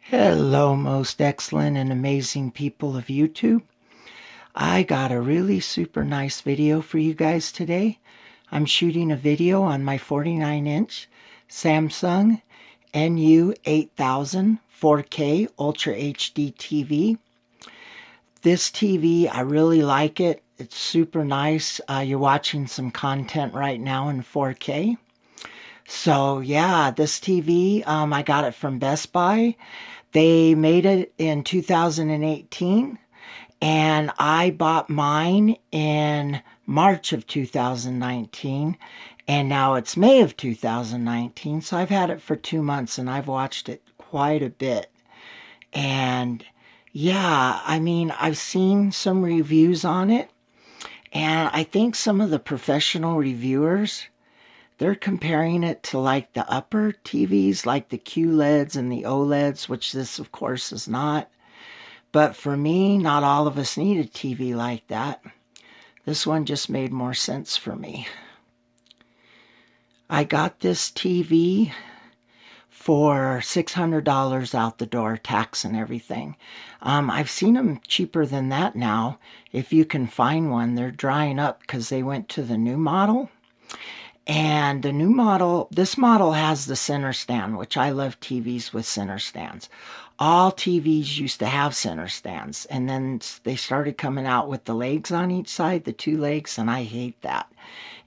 Hello, most excellent and amazing people of YouTube. I got a really super nice video for you guys today. I'm shooting a video on my 49-inch Samsung NU8000 4K Ultra HD TV. This TV, I really like it. It's super nice. You're watching some content right now in 4K. So yeah, this TV, I got it from Best Buy. They made it in 2018, and I bought mine in March of 2019, and now it's May of 2019, so I've had it for 2 months, and I've watched it quite a bit. And yeah, I mean, I've seen some reviews on it, and I think some of the professional reviewers, they're comparing it to like the upper TVs, like the QLEDs and the OLEDs, which this, of course, is not. But for me, not all of us need a TV like that. This one just made more sense for me. I got this TV for $600 out the door, tax and everything. I've seen them cheaper than that now. If you can find one, they're drying up because they went to the new model. And the new model, this model has the center stand, which I love TVs with center stands. All TVs used to have center stands, and then they started coming out with the legs on each side, the 2 legs, and I hate that.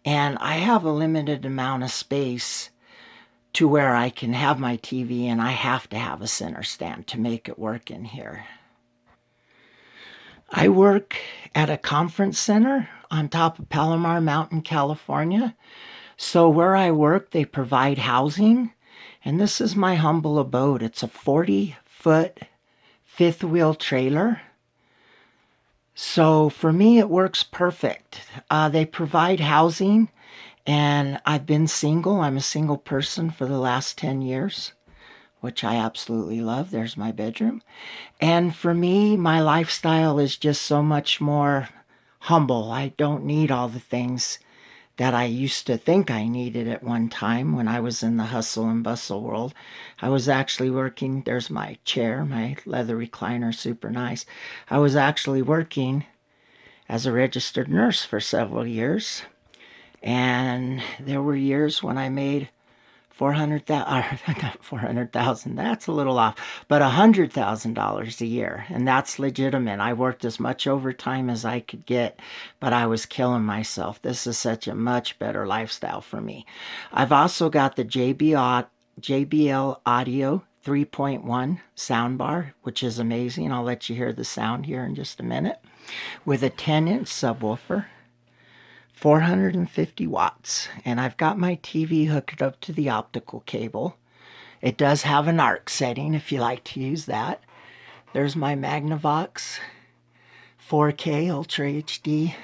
And I have a limited amount of space to where I can have my TV, and I have to have a center stand to make it work in here. I work at a conference center on top of Palomar Mountain, California. So where I work, they provide housing, and this is my humble abode. It's a 40-foot fifth wheel trailer. So for me, it works perfect. They provide housing, and I've been single. I'm a single person for the last 10 years, which I absolutely love. There's my bedroom. And for me, my lifestyle is just so much more humble. I don't need all the things that I used to think I needed at one time when I was in the hustle and bustle world. I was actually working, there's my chair, my leather recliner, super nice. I was actually working as a registered nurse for several years. And there were years when I made not 400,000, that's a little off, but $100,000 a year, and that's legitimate. I worked as much overtime as I could get, but I was killing myself. This is such a much better lifestyle for me. I've also got the JBL Audio 3.1 soundbar, which is amazing. I'll let you hear the sound here in just a minute, with a 10-inch subwoofer. 450 watts, and I've got my TV hooked up to the optical cable. It does have an ARC setting if you like to use that. There's my Magnavox 4K Ultra HD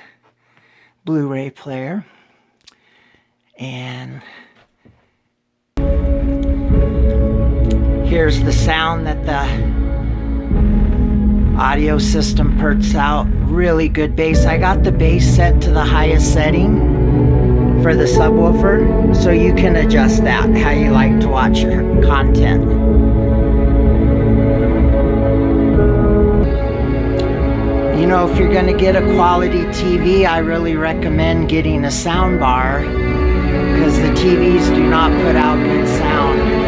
Blu-ray player, and here's the sound that the audio system puts out. Really good bass. I got the bass set to the highest setting for the subwoofer, so you can adjust that how you like to watch your content. You know, if you're going to get a quality TV, I really recommend getting a sound bar, because the TVs do not put out good sound.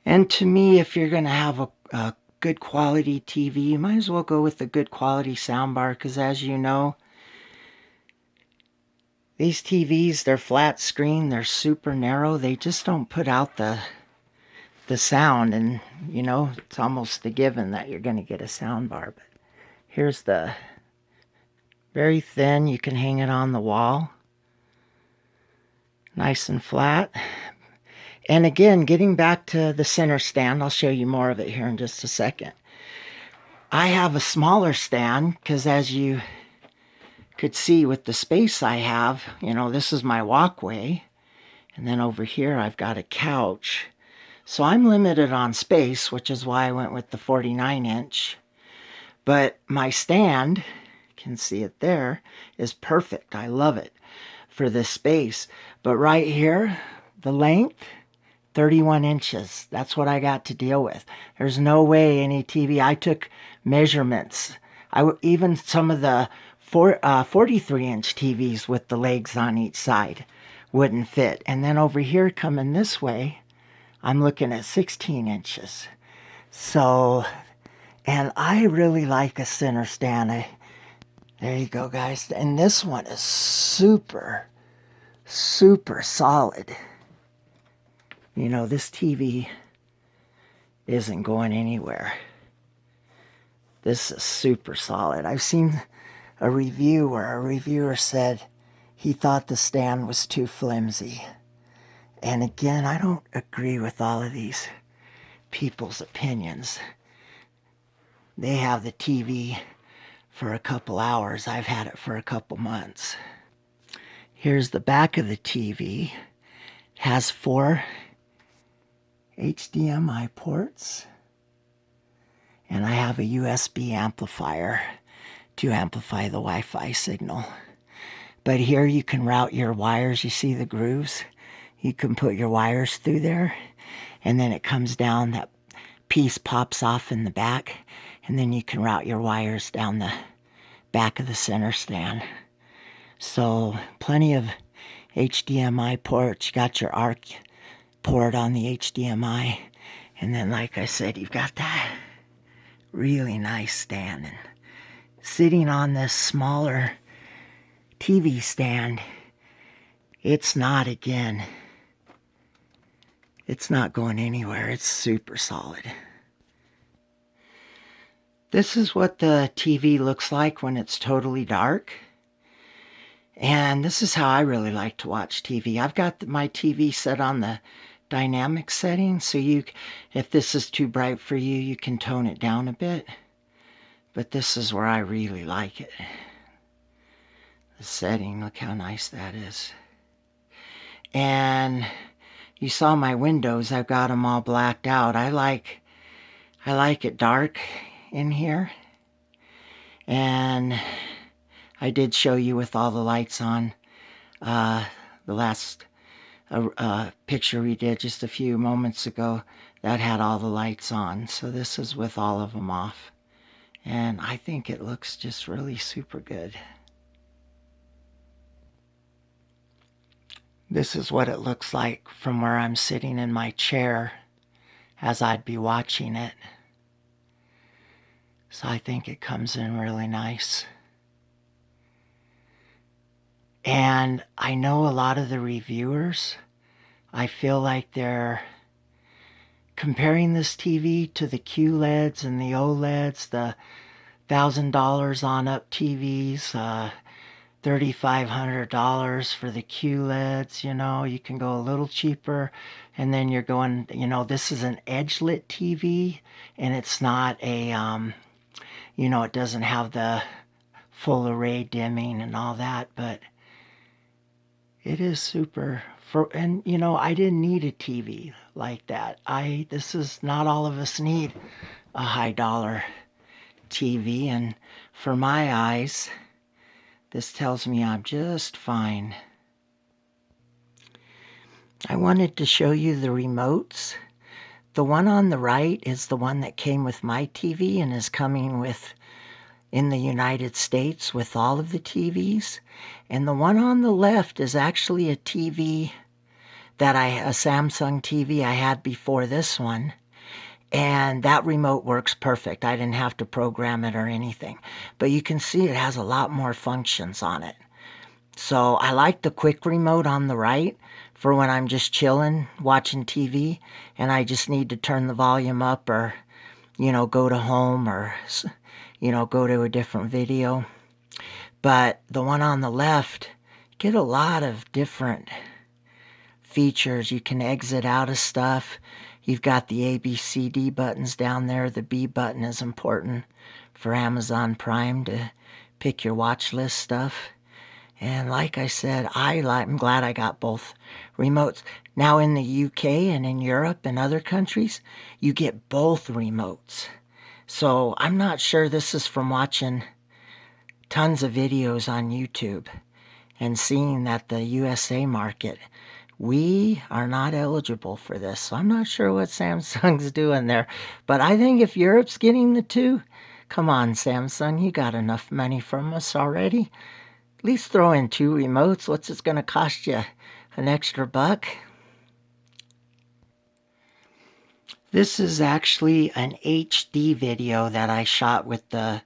And to me, if you're going to have a good quality TV, you might as well go with a good quality soundbar, because as you know, these TVs, they're flat screen, they're super narrow, they just don't put out the sound, and you know, it's almost a given that you're going to get a soundbar. But here's the very thin, you can hang it on the wall, nice and flat. And again, getting back to the center stand, I'll show you more of it here in just a second. I have a smaller stand because, as you could see with the space I have, you know, this is my walkway. And then over here I've got a couch. So I'm limited on space, which is why I went with the 49-inch. But my stand, you can see it there, is perfect. I love it for this space. But right here, the length, 31 inches. That's what I got to deal with. There's no way any TV. I took measurements. Even some of the 43-inch TVs with the legs on each side wouldn't fit. And then over here coming this way, I'm looking at 16 inches. So, and I really like a center stand. There you go, guys. And this one is super, super solid. You know, this TV isn't going anywhere. This is super solid. I've seen a review where a reviewer said he thought the stand was too flimsy. And again, I don't agree with all of these people's opinions. They have the TV for a couple hours. I've had it for a couple months. Here's the back of the TV. It has 4 HDMI ports. And I have a USB amplifier to amplify the Wi-Fi signal. But here you can route your wires. You see the grooves? You can put your wires through there. And then it comes down, that piece pops off in the back. And then you can route your wires down the back of the center stand. So plenty of HDMI ports. You got your ARC port on the HDMI. And then, like I said, you've got that really nice stand. And sitting on this smaller TV stand, it's not going anywhere. It's super solid. This is what the TV looks like when it's totally dark. And this is how I really like to watch TV. I've got my TV set on the dynamic setting, so if this is too bright for you, you can tone it down a bit. But this is where I really like it. The setting, look how nice that is. And you saw my windows, I've got them all blacked out. I like it dark in here. And I did show you with all the lights on the last picture we did just a few moments ago. That had all the lights on. So this is with all of them off. And I think it looks just really super good. This is what it looks like from where I'm sitting in my chair as I'd be watching it. So I think it comes in really nice. And I know a lot of the reviewers, I feel like they're comparing this TV to the QLEDs and the OLEDs, the $1,000 on up TVs, $3,500 for the QLEDs. You know, you can go a little cheaper, and then you're going, you know, this is an edge-lit TV, and it's not a, you know, it doesn't have the full array dimming and all that, but it is super. And you know, I didn't need a TV like that. This is not all of us need a high dollar TV, and for my eyes, this tells me I'm just fine. I wanted to show you the remotes. The one on the right is the one that came with my TV and is coming with in the United States with all of the TVs. And the one on the left is actually a TV a Samsung TV I had before this one. And that remote works perfect. I didn't have to program it or anything. But you can see it has a lot more functions on it. So I like the quick remote on the right for when I'm just chilling, watching TV, and I just need to turn the volume up or, you know, go to home or, you know, go to a different video. But the one on the left, get a lot of different features. You can exit out of stuff. You've got the A, B, C, D buttons down there. The B button is important for Amazon Prime to pick your watch list stuff. And like I said, I'm glad I got both remotes. Now in the UK and in Europe and other countries, you get both remotes. So I'm not sure, this is from watching tons of videos on YouTube and seeing that the USA market, we are not eligible for this. So I'm not sure what Samsung's doing there. But I think if Europe's getting the two, come on, Samsung, you got enough money from us already. At least throw in 2 remotes. What's it going to cost you? An extra buck? This is actually an HD video that I shot with the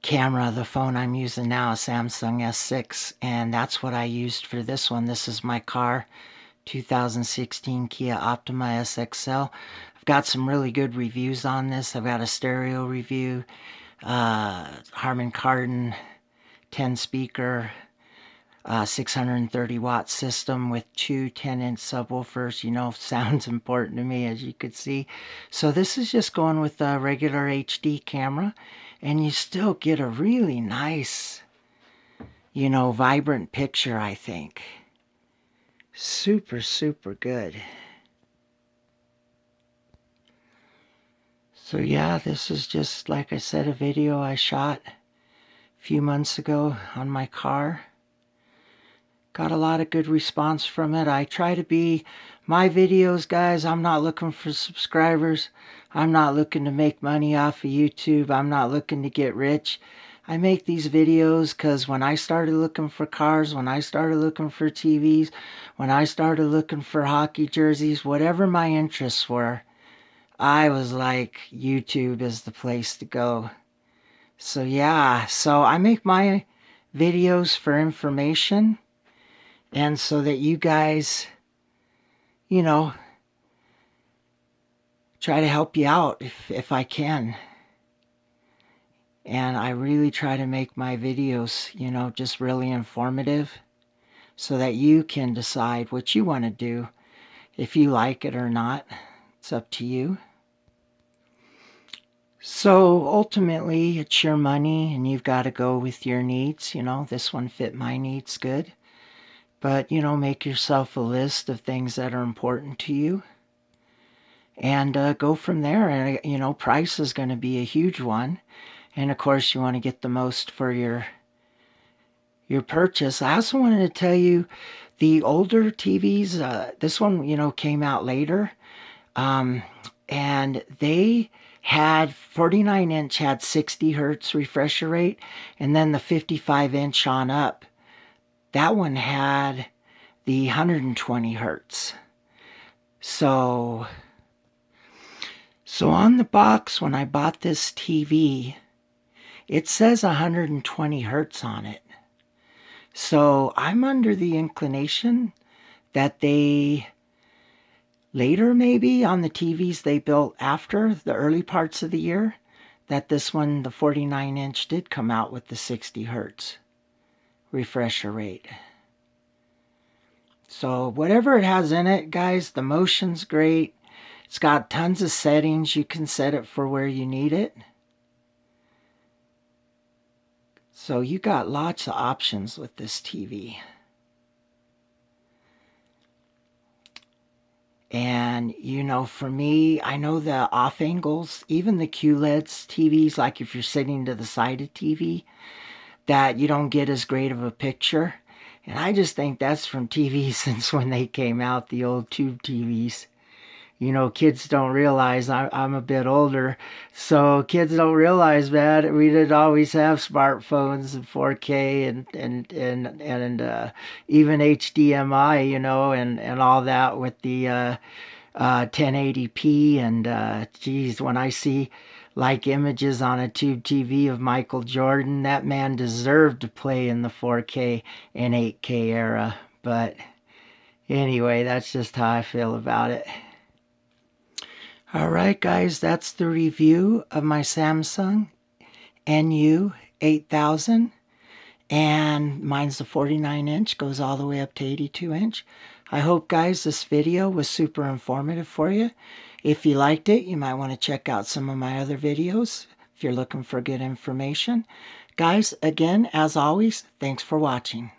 camera, the phone I'm using now, a Samsung S6, and that's what I used for this one. This is my car, 2016 Kia Optima SXL. I've got some really good reviews on this. I've got a stereo review, Harman Kardon 10 speaker, 630 watt system with 2 10-inch subwoofers. You know, sound's important to me, as you could see. So this is just going with a regular HD camera, and you still get a really nice, you know, vibrant picture, I think. Super, super good. So yeah, this is just, like I said, a video I shot a few months ago on my car. Got a lot of good response from it. I try to be, my videos, guys, I'm not looking for subscribers. I'm not looking to make money off of YouTube. I'm not looking to get rich. I make these videos because when I started looking for cars, when I started looking for TVs, when I started looking for hockey jerseys, whatever my interests were, I was like, YouTube is the place to go. So yeah, so I make my videos for information, and so that you guys, you know, try to help you out if I can. And I really try to make my videos, you know, just really informative so that you can decide what you want to do. If you like it or not, it's up to you. So ultimately, it's your money and you've got to go with your needs. You know, this one fit my needs good. But, you know, make yourself a list of things that are important to you and go from there. And, you know, price is going to be a huge one. And, of course, you want to get the most for your purchase. I also wanted to tell you the older TVs, this one, you know, came out later. And they had 49-inch had 60 hertz refresher rate. And then the 55-inch on up, that one had the 120 hertz. So on the box, when I bought this TV, it says 120 hertz on it. So I'm under the inclination that they later, maybe on the TVs they built after the early parts of the year, that this one, the 49-inch, did come out with the 60 hertz refresher rate. So whatever it has in it, guys, the motion's great. It's got tons of settings. You can set it for where you need it. So you got lots of options with this TV. And, you know, for me, I know the off angles, even the QLEDs TVs, like if you're sitting to the side of TV, that you don't get as great of a picture. And I just think that's from TVs since when they came out, the old tube TVs. You know, kids don't realize, I'm a bit older, so kids don't realize that we didn't always have smartphones and 4K and even HDMI, you know, and all that with the 1080p. And geez, when I see like images on a tube TV of Michael Jordan, that man deserved to play in the 4K and 8K era. But anyway, that's just how I feel about it. Alright guys, that's the review of my Samsung NU8000, and mine's the 49-inch, goes all the way up to 82-inch. I hope, guys, this video was super informative for you. If you liked it, you might want to check out some of my other videos if you're looking for good information. Guys, again, as always, thanks for watching.